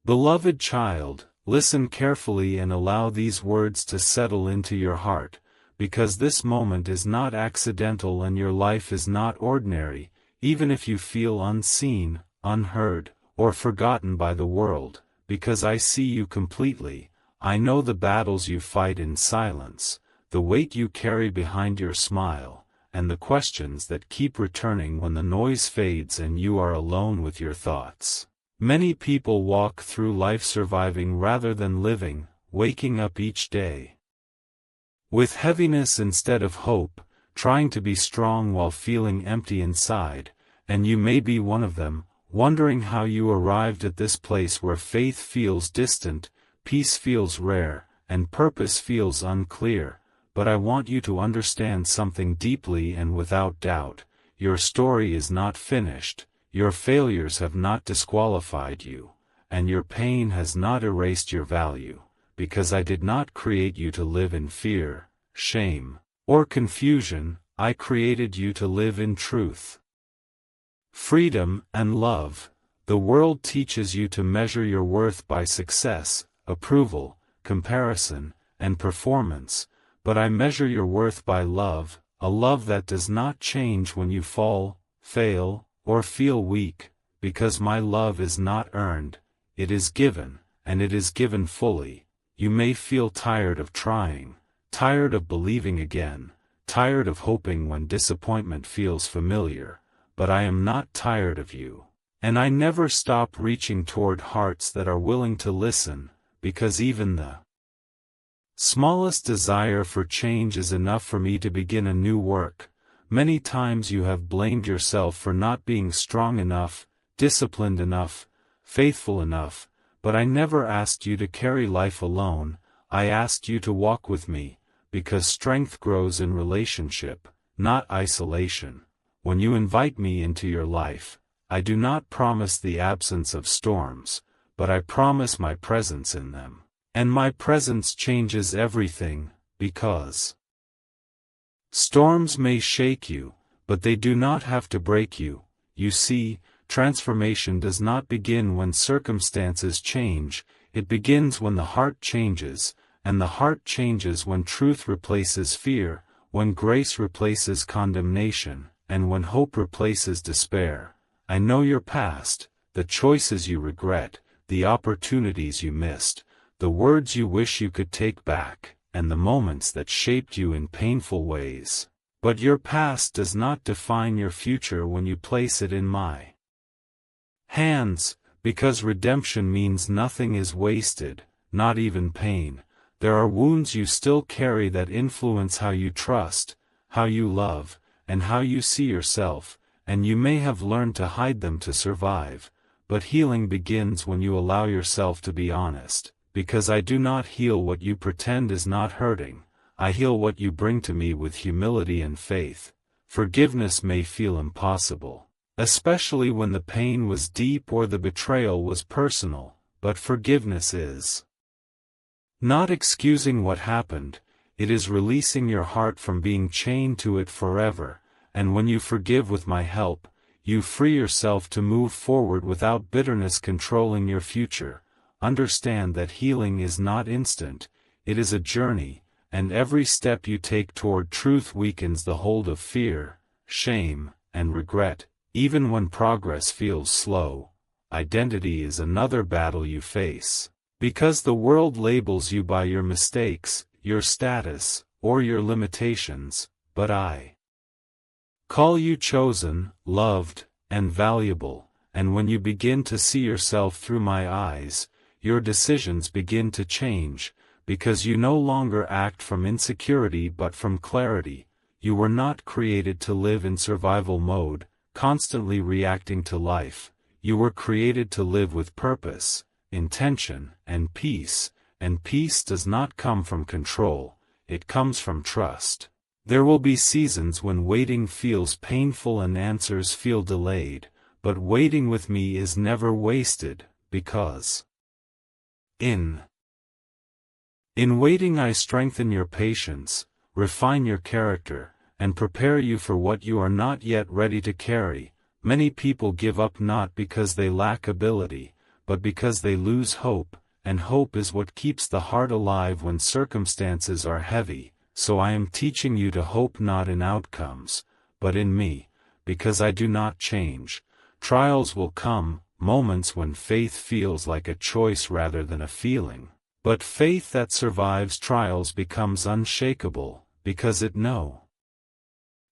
Beloved child, listen carefully and allow these words to settle into your heart, because this moment is not accidental and your life is not ordinary, even if you feel unseen, unheard, or forgotten by the world, because I see you completely. I know the battles you fight in silence, the weight you carry behind your smile, and the questions that keep returning when the noise fades and you are alone with your thoughts. Many people walk through life surviving rather than living, waking up each day with heaviness instead of hope, trying to be strong while feeling empty inside, and you may be one of them, wondering how you arrived at this place where faith feels distant, peace feels rare, and purpose feels unclear. But I want you to understand something deeply and without doubt: your story is not finished, your failures have not disqualified you, and your pain has not erased your value, because I did not create you to live in fear, shame, or confusion. I created you to live in truth, freedom, and love. The world teaches you to measure your worth by success, approval, comparison, and performance, but I measure your worth by love, a love that does not change when you fall, fail, or feel weak, because my love is not earned, it is given, and it is given fully. You may feel tired of trying, tired of believing again, tired of hoping when disappointment feels familiar, but I am not tired of you, and I never stop reaching toward hearts that are willing to listen, because even the smallest desire for change is enough for me to begin a new work. Many times you have blamed yourself for not being strong enough, disciplined enough, faithful enough, but I never asked you to carry life alone. I asked you to walk with me, because strength grows in relationship, not isolation. When you invite me into your life, I do not promise the absence of storms, but I promise my presence in them. And my presence changes everything, because storms may shake you, but they do not have to break you. You see, transformation does not begin when circumstances change, it begins when the heart changes, and the heart changes when truth replaces fear, when grace replaces condemnation, and when hope replaces despair. I know your past, the choices you regret, the opportunities you missed, the words you wish you could take back, and the moments that shaped you in painful ways. But your past does not define your future when you place it in my hands, because redemption means nothing is wasted, not even pain. There are wounds you still carry that influence how you trust, how you love, and how you see yourself, and you may have learned to hide them to survive, but healing begins when you allow yourself to be honest, because I do not heal what you pretend is not hurting, I heal what you bring to me with humility and faith. Forgiveness may feel impossible, especially when the pain was deep or the betrayal was personal, but forgiveness is not excusing what happened, it is releasing your heart from being chained to it forever, and when you forgive with my help, you free yourself to move forward without bitterness controlling your future. Understand that healing is not instant, it is a journey, and every step you take toward truth weakens the hold of fear, shame, and regret. Even when progress feels slow, identity is another battle you face, because the world labels you by your mistakes, your status, or your limitations, but I call you chosen, loved, and valuable, and when you begin to see yourself through my eyes, your decisions begin to change, because you no longer act from insecurity but from clarity. You were not created to live in survival mode, constantly reacting to life. You were created to live with purpose, intention, and peace does not come from control, it comes from trust. There will be seasons when waiting feels painful and answers feel delayed, but waiting with me is never wasted, because in waiting I strengthen your patience, refine your character, and prepare you for what you are not yet ready to carry. Many people give up not because they lack ability, but because they lose hope, and hope is what keeps the heart alive when circumstances are heavy. So I am teaching you to hope not in outcomes, but in me, because I do not change. Trials will come, moments when faith feels like a choice rather than a feeling. But faith that survives trials becomes unshakable, because it no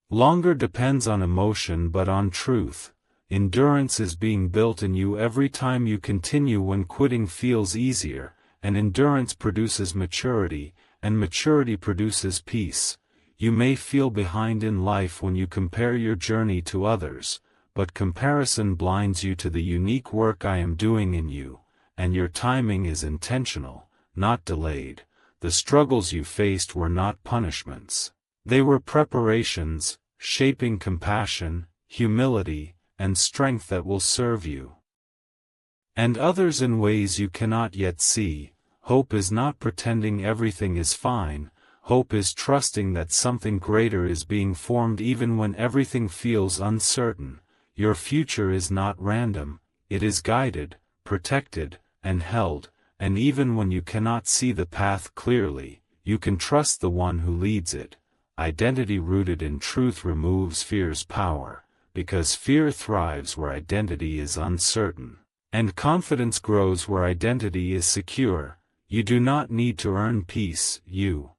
longer depends on emotion but on truth. Endurance is being built in you every time you continue when quitting feels easier, and endurance produces maturity, and maturity produces peace. You may feel behind in life when you compare your journey to others, but comparison blinds you to the unique work I am doing in you, and your timing is intentional, not delayed. The struggles you faced were not punishments. They were preparations, shaping compassion, humility, and strength that will serve you and others in ways you cannot yet see. Hope is not pretending everything is fine. Hope is trusting that something greater is being formed even when everything feels uncertain. Your future is not random, it is guided, protected, and held, and even when you cannot see the path clearly, you can trust the one who leads it. Identity rooted in truth removes fear's power, because fear thrives where identity is uncertain, and confidence grows where identity is secure. You do not need to earn peace, you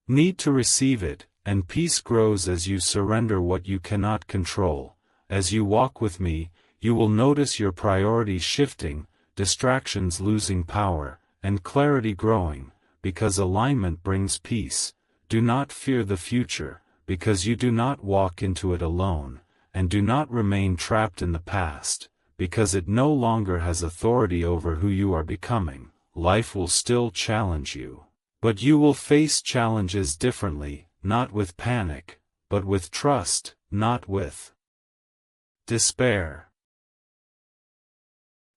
need to receive it, and peace grows as you surrender what you cannot control. As you walk with me, you will notice your priorities shifting, distractions losing power, and clarity growing, because alignment brings peace. Do not fear the future, because you do not walk into it alone, and do not remain trapped in the past, because it no longer has authority over who you are becoming. Life will still challenge you, but you will face challenges differently, not with panic, but with trust, not with despair,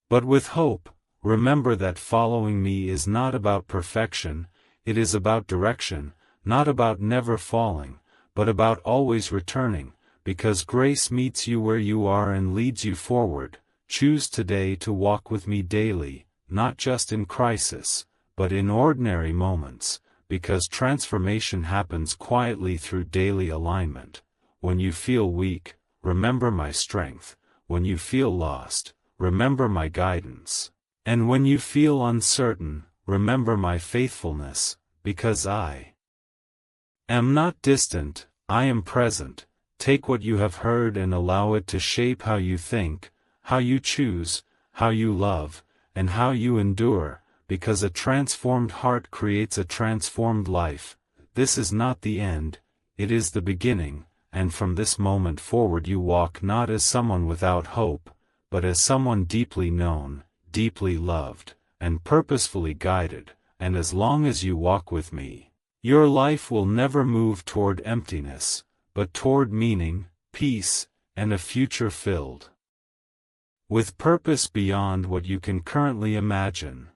but with hope. Remember that following me is not about perfection, it is about direction, not about never falling, but about always returning, because grace meets you where you are and leads you forward. Choose today to walk with me daily, not just in crisis, but in ordinary moments, because transformation happens quietly through daily alignment. When you feel weak, remember my strength. When you feel lost, remember my guidance. And when you feel uncertain, remember my faithfulness, because I am not distant, I am present. Take what you have heard and allow it to shape how you think, how you choose, how you love, and how you endure, because a transformed heart creates a transformed life. This is not the end, it is the beginning, and from this moment forward you walk not as someone without hope, but as someone deeply known, deeply loved, and purposefully guided. And as long as you walk with me, your life will never move toward emptiness, but toward meaning, peace, and a future filled with purpose beyond what you can currently imagine.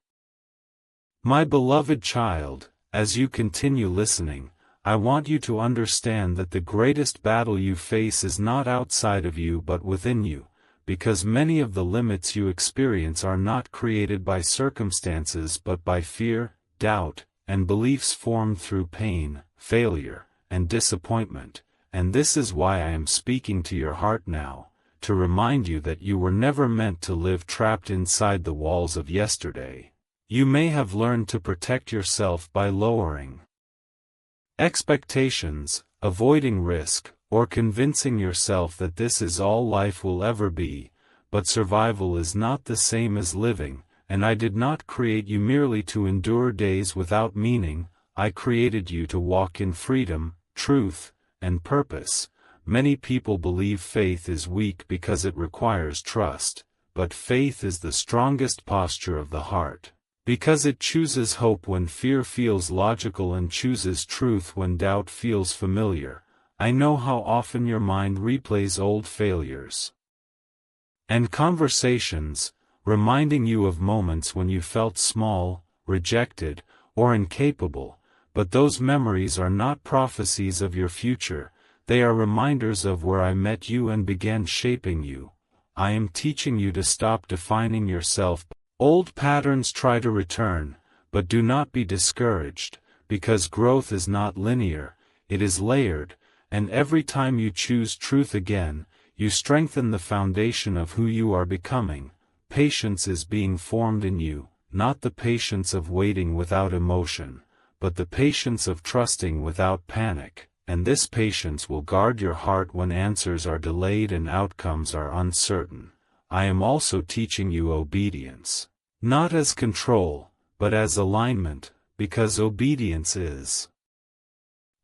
My beloved child, as you continue listening, I want you to understand that the greatest battle you face is not outside of you but within you, because many of the limits you experience are not created by circumstances but by fear, doubt, and beliefs formed through pain, failure, and disappointment. And this is why I am speaking to your heart now, to remind you that you were never meant to live trapped inside the walls of yesterday. You may have learned to protect yourself by lowering expectations, avoiding risk, or convincing yourself that this is all life will ever be, but survival is not the same as living, and I did not create you merely to endure days without meaning. I created you to walk in freedom, truth, and purpose. Many people believe faith is weak because it requires trust, but faith is the strongest posture of the heart, because it chooses hope when fear feels logical and chooses truth when doubt feels familiar. I know how often your mind replays old failures and conversations, reminding you of moments when you felt small, rejected, or incapable, but those memories are not prophecies of your future. They are reminders of where I met you and began shaping you. I am teaching you to stop defining yourself. Old patterns try to return, but do not be discouraged, because growth is not linear, it is layered, and every time you choose truth again, you strengthen the foundation of who you are becoming. Patience is being formed in you, not the patience of waiting without emotion, but the patience of trusting without panic, and this patience will guard your heart when answers are delayed and outcomes are uncertain. I am also teaching you obedience. Not as control, but as alignment, because obedience is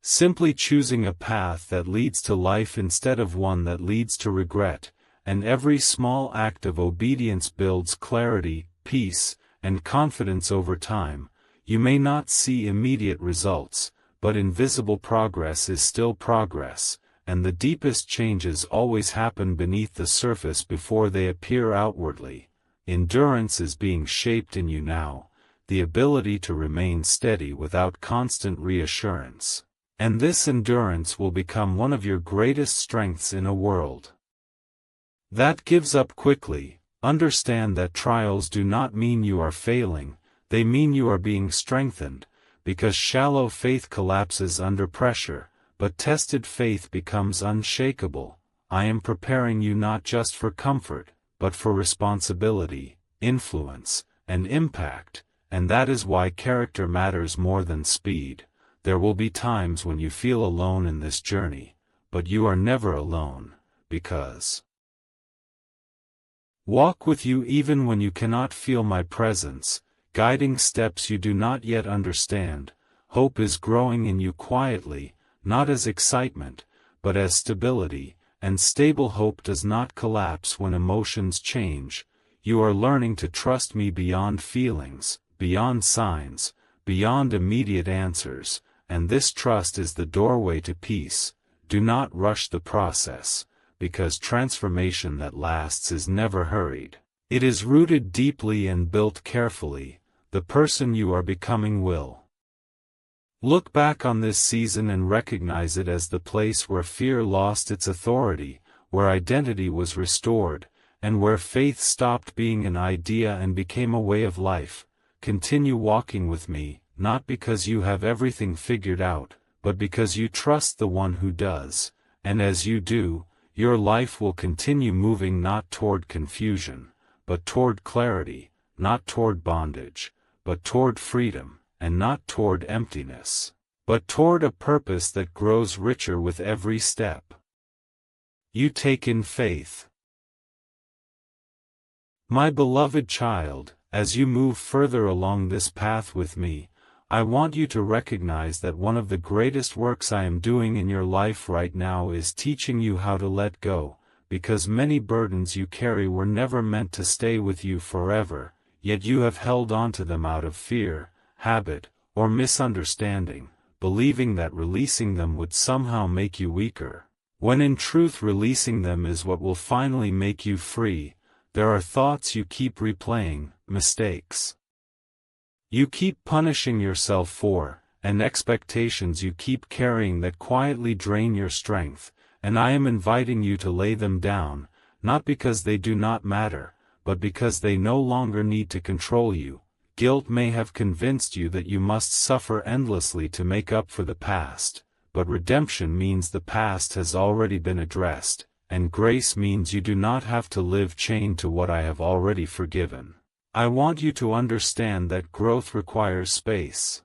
simply choosing a path that leads to life instead of one that leads to regret, and every small act of obedience builds clarity, peace, and confidence over time. You may not see immediate results, but invisible progress is still progress, and the deepest changes always happen beneath the surface before they appear outwardly. Endurance is being shaped in you now, the ability to remain steady without constant reassurance. And this endurance will become one of your greatest strengths in a world that gives up quickly. Understand that trials do not mean you are failing, they mean you are being strengthened, because shallow faith collapses under pressure, but tested faith becomes unshakable. I am preparing you not just for comfort, but for responsibility, influence, and impact, and that is why character matters more than speed. There will be times when you feel alone in this journey, but you are never alone, because walk with you even when you cannot feel my presence, guiding steps you do not yet understand. Hope is growing in you quietly, not as excitement, but as stability, and stable hope does not collapse when emotions change. You are learning to trust me beyond feelings, beyond signs, beyond immediate answers, and this trust is the doorway to peace. Do not rush the process, because transformation that lasts is never hurried. It is rooted deeply and built carefully. The person you are becoming will look back on this season and recognize it as the place where fear lost its authority, where identity was restored, and where faith stopped being an idea and became a way of life. Continue walking with me, not because you have everything figured out, but because you trust the one who does, and as you do, your life will continue moving not toward confusion, but toward clarity, not toward bondage, but toward freedom, and not toward emptiness, but toward a purpose that grows richer with every step you take in faith. My beloved child, as you move further along this path with me, I want you to recognize that one of the greatest works I am doing in your life right now is teaching you how to let go, because many burdens you carry were never meant to stay with you forever, yet you have held onto them out of fear, habit, or misunderstanding, believing that releasing them would somehow make you weaker, when in truth releasing them is what will finally make you free. There are thoughts you keep replaying, mistakes you keep punishing yourself for, and expectations you keep carrying that quietly drain your strength, and I am inviting you to lay them down, not because they do not matter, but because they no longer need to control you. Guilt may have convinced you that you must suffer endlessly to make up for the past, but redemption means the past has already been addressed, and grace means you do not have to live chained to what I have already forgiven. I want you to understand that growth requires space.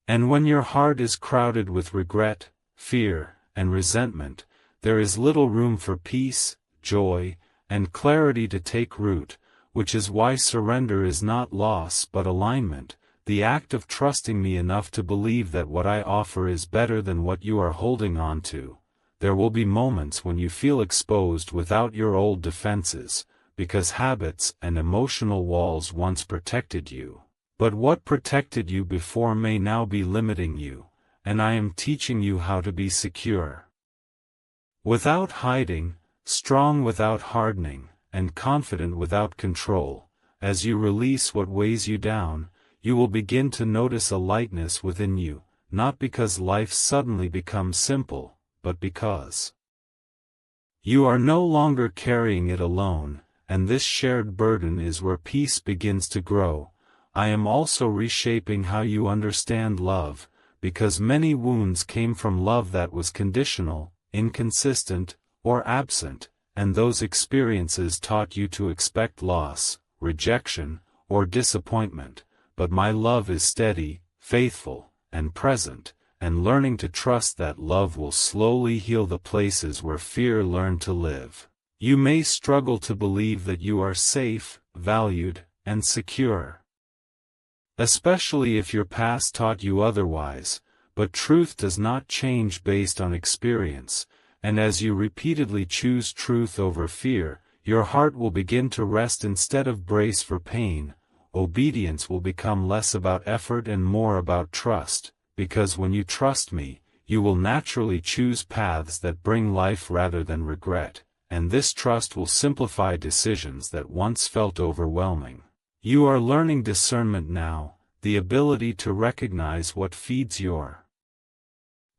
And when your heart is crowded with regret, fear, and resentment, there is little room for peace, joy, and clarity to take root, which is why surrender is not loss but alignment, the act of trusting me enough to believe that what I offer is better than what you are holding on to. There will be moments when you feel exposed without your old defenses, because habits and emotional walls once protected you. But what protected you before may now be limiting you, and I am teaching you how to be secure. Without hiding, strong without hardening, and confident without control. As you release what weighs you down, you will begin to notice a lightness within you, not because life suddenly becomes simple, but because You are no longer carrying it alone, and this shared burden is where peace begins to grow. I am also reshaping how you understand love, because many wounds came from love that was conditional, inconsistent, or absent, and those experiences taught you to expect loss, rejection, or disappointment. But my love is steady, faithful, and present, and learning to trust that love will slowly heal the places where fear learned to live. You may struggle to believe that you are safe, valued, and secure, especially if your past taught you otherwise, but truth does not change based on experience, and as you repeatedly choose truth over fear, your heart will begin to rest instead of brace for pain. Obedience will become less about effort and more about trust, because when you trust me, you will naturally choose paths that bring life rather than regret, and this trust will simplify decisions that once felt overwhelming. You are learning discernment now, the ability to recognize what feeds your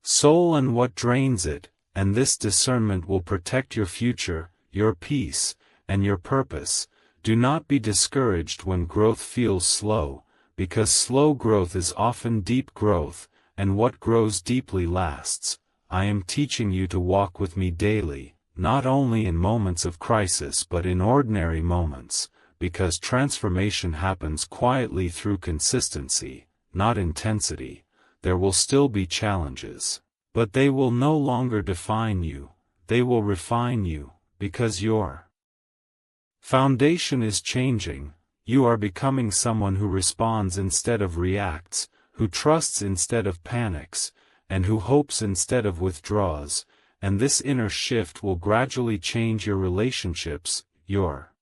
soul and what drains it, and this discernment will protect your future, your peace, and your purpose. Do not be discouraged when growth feels slow, because slow growth is often deep growth, and what grows deeply lasts. I am teaching you to walk with me daily, not only in moments of crisis but in ordinary moments, because transformation happens quietly through consistency, not intensity. There will still be challenges, but they will no longer define you, they will refine you, because your foundation is changing. You are becoming someone who responds instead of reacts, who trusts instead of panics, and who hopes instead of withdraws, and this inner shift will gradually change your relationships, your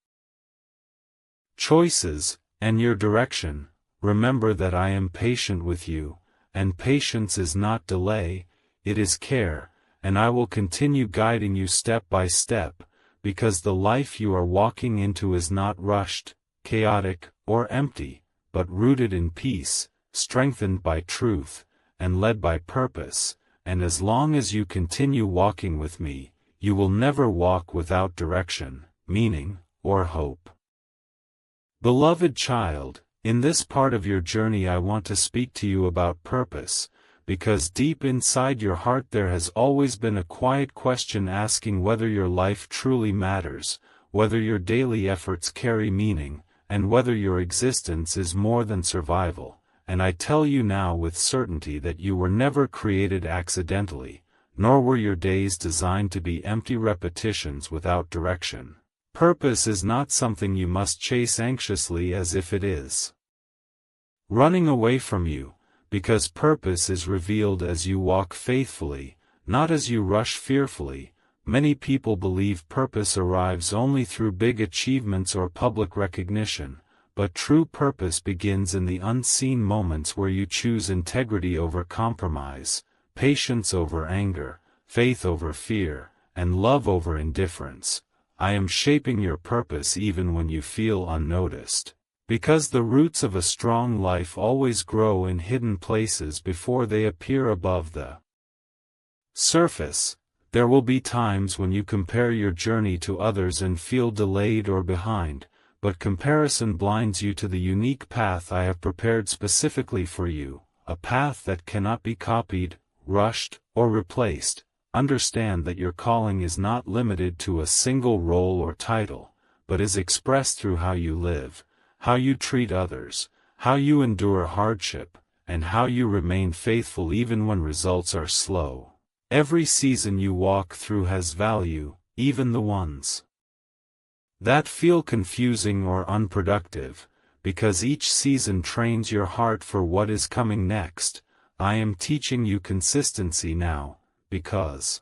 choices, and your direction. Remember that I am patient with you, and patience is not delay, it is care, and I will continue guiding you step by step, because the life you are walking into is not rushed, chaotic, or empty, but rooted in peace, strengthened by truth, and led by purpose, and as long as you continue walking with me, you will never walk without direction, meaning, or hope. Beloved child, in this part of your journey I want to speak to you about purpose, because deep inside your heart there has always been a quiet question asking whether your life truly matters, whether your daily efforts carry meaning, and whether your existence is more than survival. And I tell you now with certainty that you were never created accidentally, nor were your days designed to be empty repetitions without direction. Purpose is not something you must chase anxiously as if it is running away from you, because purpose is revealed as you walk faithfully, not as you rush fearfully. Many people believe purpose arrives only through big achievements or public recognition, but true purpose begins in the unseen moments where you choose integrity over compromise, patience over anger, faith over fear, and love over indifference. I am shaping your purpose even when you feel unnoticed, because the roots of a strong life always grow in hidden places before they appear above the surface. There will be times when you compare your journey to others and feel delayed or behind, but comparison blinds you to the unique path I have prepared specifically for you, a path that cannot be copied, rushed, or replaced. Understand that your calling is not limited to a single role or title, but is expressed through how you live, how you treat others, how you endure hardship, and how you remain faithful even when results are slow. Every season you walk through has value, even the ones that feel confusing or unproductive, because each season trains your heart for what is coming next. I am teaching you consistency now, because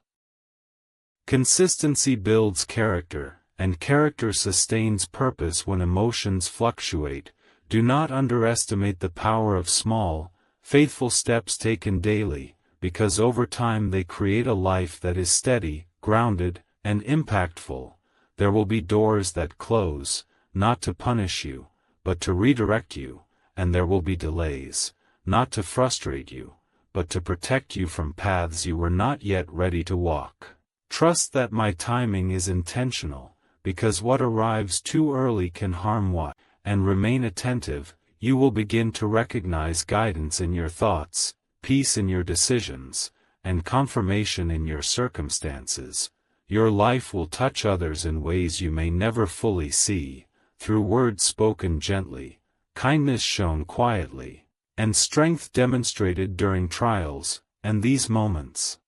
consistency builds character, and character sustains purpose when emotions fluctuate. Do not underestimate the power of small, faithful steps taken daily, because over time they create a life that is steady, grounded, and impactful. There will be doors that close, not to punish you, but to redirect you, and there will be delays, not to frustrate you, but to protect you from paths you were not yet ready to walk. Trust that my timing is intentional, because what arrives too early can harm what, and remain attentive, you will begin to recognize guidance in your thoughts, peace in your decisions, and confirmation in your circumstances. Your life will touch others in ways you may never fully see, through words spoken gently, kindness shown quietly, and strength demonstrated during trials, and these moments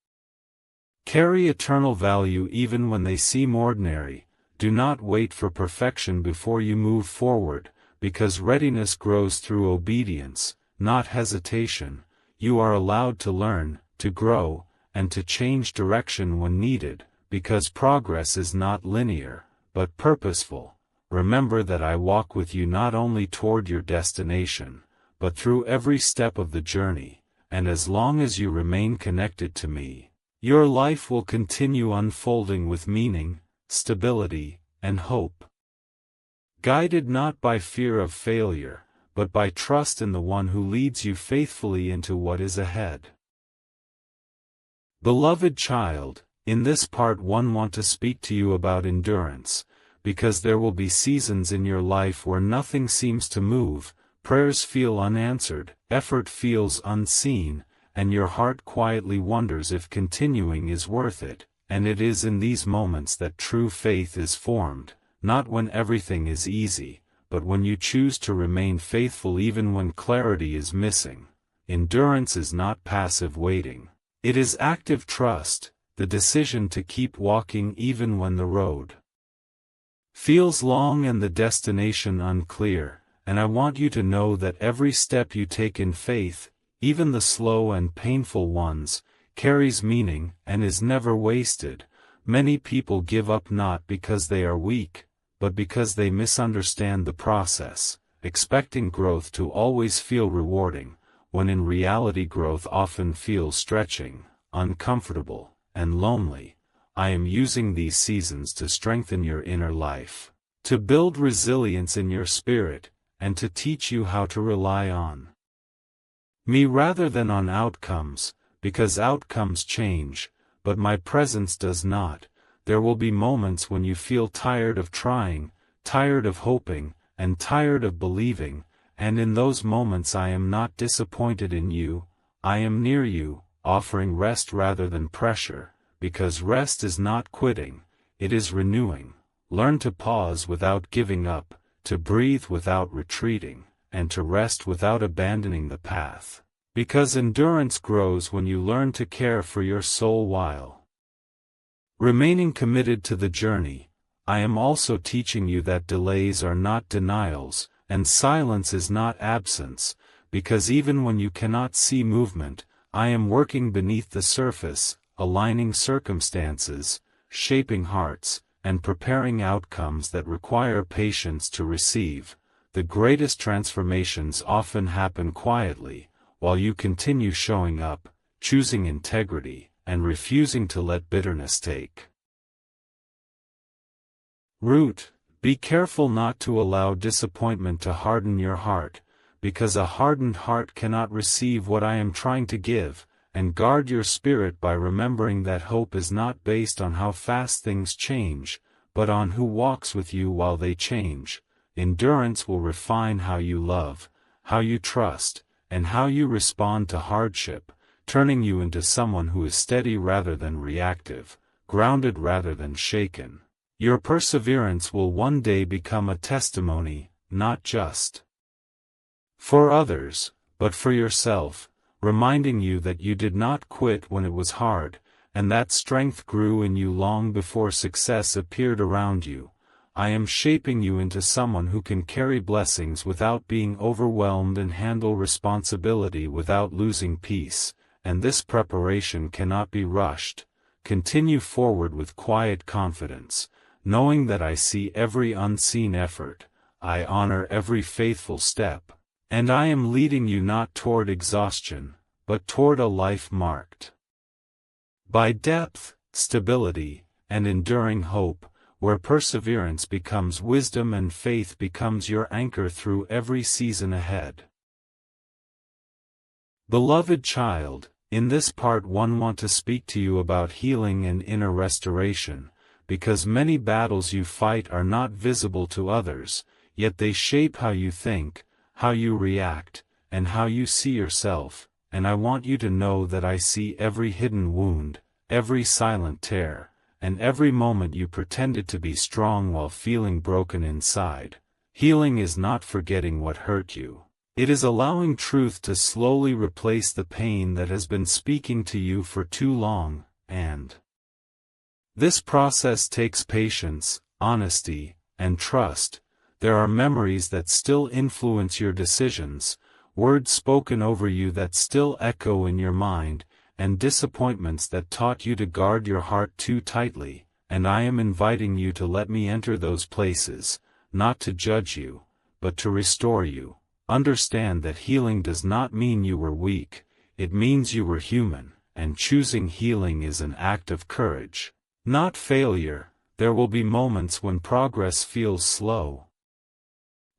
carry eternal value even when they seem ordinary. Do not wait for perfection before you move forward, because readiness grows through obedience, not hesitation. You are allowed to learn, to grow, and to change direction when needed, because progress is not linear, but purposeful. Remember that I walk with you not only toward your destination, but through every step of the journey, and as long as you remain connected to me, your life will continue unfolding with meaning, stability, and hope. Guided not by fear of failure, but by trust in the one who leads you faithfully into what is ahead. Beloved child, in this part 1 want to speak to you about endurance, because there will be seasons in your life where nothing seems to move, prayers feel unanswered, effort feels unseen, and your heart quietly wonders if continuing is worth it, and it is in these moments that true faith is formed, not when everything is easy, but when you choose to remain faithful even when clarity is missing. Endurance is not passive waiting. It is active trust, the decision to keep walking even when the road feels long and the destination unclear, and I want you to know that every step you take in faith, even the slow and painful ones, carries meaning and is never wasted. Many people give up not because they are weak, but because they misunderstand the process, expecting growth to always feel rewarding, when in reality growth often feels stretching, uncomfortable, and lonely. I am using these seasons to strengthen your inner life, to build resilience in your spirit, and to teach you how to rely on me rather than on outcomes, because outcomes change, but my presence does not. There will be moments when you feel tired of trying, tired of hoping, and tired of believing, and in those moments I am not disappointed in you. I am near you, offering rest rather than pressure, because rest is not quitting, it is renewing. Learn to pause without giving up, to breathe without retreating, and to rest without abandoning the path. Because endurance grows when you learn to care for your soul while remaining committed to the journey. I am also teaching you that delays are not denials, and silence is not absence, because even when you cannot see movement, I am working beneath the surface, aligning circumstances, shaping hearts, and preparing outcomes that require patience to receive. The greatest transformations often happen quietly, while you continue showing up, choosing integrity, and refusing to let bitterness take root. Be careful not to allow disappointment to harden your heart, because a hardened heart cannot receive what I am trying to give, and guard your spirit by remembering that hope is not based on how fast things change, but on who walks with you while they change. Endurance will refine how you love, how you trust, and how you respond to hardship, turning you into someone who is steady rather than reactive, grounded rather than shaken. Your perseverance will one day become a testimony, not just for others, but for yourself, reminding you that you did not quit when it was hard, and that strength grew in you long before success appeared around you. I am shaping you into someone who can carry blessings without being overwhelmed and handle responsibility without losing peace, and this preparation cannot be rushed. Continue forward with quiet confidence, knowing that I see every unseen effort, I honor every faithful step, and I am leading you not toward exhaustion, but toward a life marked by depth, stability, and enduring hope, where perseverance becomes wisdom and faith becomes your anchor through every season ahead. Beloved child, In this part 1 want to speak to you about healing and inner restoration, because many battles you fight are not visible to others, yet they shape how you think, how you react, and how you see yourself, and I want you to know that I see every hidden wound, every silent tear, and every moment you pretended to be strong while feeling broken inside. Healing is not forgetting what hurt you. It is allowing truth to slowly replace the pain that has been speaking to you for too long, and this process takes patience, honesty, and trust. There are memories that still influence your decisions, words spoken over you that still echo in your mind, and disappointments that taught you to guard your heart too tightly, and I am inviting you to let me enter those places, not to judge you, but to restore you. Understand that healing does not mean you were weak, it means you were human, and choosing healing is an act of courage, not failure. There will be moments when progress feels slow,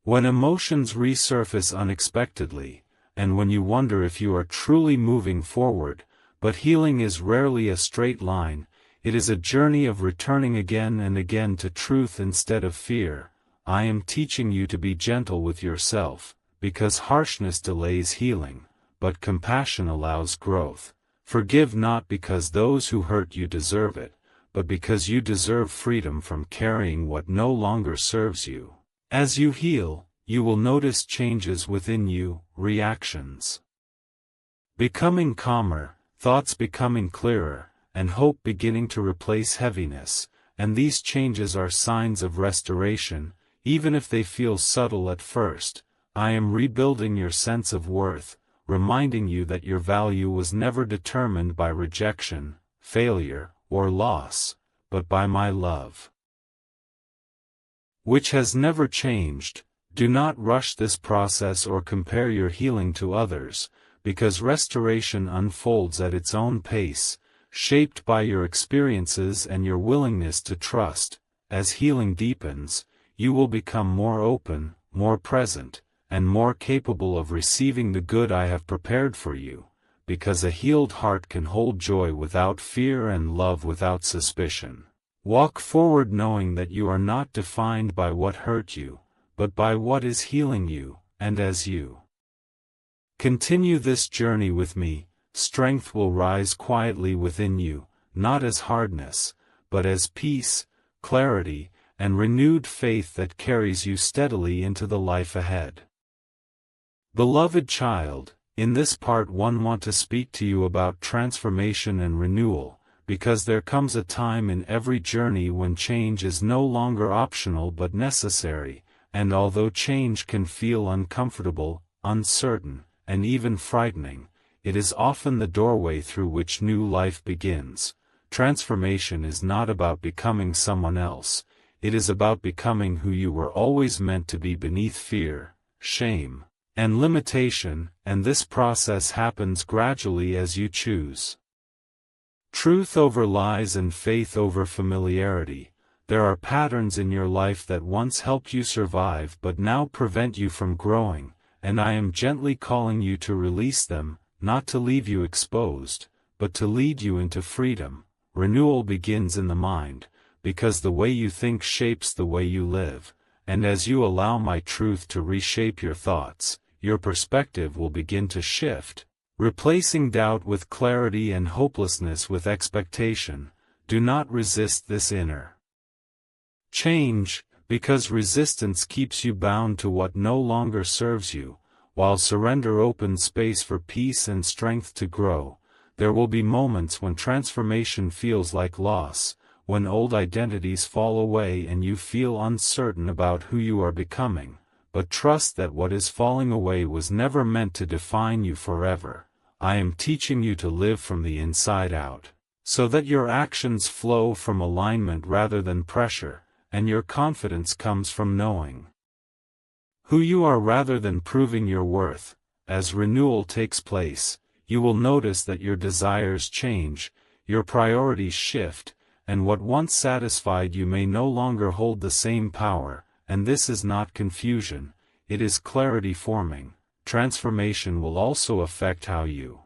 when emotions resurface unexpectedly, and when you wonder if you are truly moving forward, but healing is rarely a straight line. It is a journey of returning again and again to truth instead of fear. I am teaching you to be gentle with yourself, because harshness delays healing, but compassion allows growth. Forgive not because those who hurt you deserve it, but because you deserve freedom from carrying what no longer serves you. As you heal, you will notice changes within you, reactions becoming calmer, thoughts becoming clearer, and hope beginning to replace heaviness, and these changes are signs of restoration, even if they feel subtle at first. I am rebuilding your sense of worth, reminding you that your value was never determined by rejection, failure, or loss, but by my love, which has never changed. Do not rush this process or compare your healing to others, because restoration unfolds at its own pace, shaped by your experiences and your willingness to trust. As healing deepens, you will become more open, more present, and more capable of receiving the good I have prepared for you, because a healed heart can hold joy without fear and love without suspicion. Walk forward knowing that you are not defined by what hurt you, but by what is healing you, and as you continue this journey with me, strength will rise quietly within you, not as hardness, but as peace, clarity, and renewed faith that carries you steadily into the life ahead. Beloved child, in this part 1 want to speak to you about transformation and renewal, because there comes a time in every journey when change is no longer optional but necessary, and although change can feel uncomfortable, uncertain, and even frightening, it is often the doorway through which new life begins. Transformation is not about becoming someone else, it is about becoming who you were always meant to be beneath fear, shame, and limitation, and this process happens gradually as you choose truth over lies and faith over familiarity. There are patterns in your life that once helped you survive but now prevent you from growing, and I am gently calling you to release them, not to leave you exposed, but to lead you into freedom. Renewal begins in the mind, because the way you think shapes the way you live, and as you allow my truth to reshape your thoughts, your perspective will begin to shift, replacing doubt with clarity and hopelessness with expectation. Do not resist this inner change, because resistance keeps you bound to what no longer serves you, while surrender opens space for peace and strength to grow. There will be moments when transformation feels like loss, when old identities fall away and you feel uncertain about who you are becoming, but trust that what is falling away was never meant to define you forever. I am teaching you to live from the inside out, so that your actions flow from alignment rather than pressure, and your confidence comes from knowing who you are rather than proving your worth. As renewal takes place, you will notice that your desires change, your priorities shift, and what once satisfied you may no longer hold the same power, and this is not confusion, it is clarity forming. Transformation will also affect how you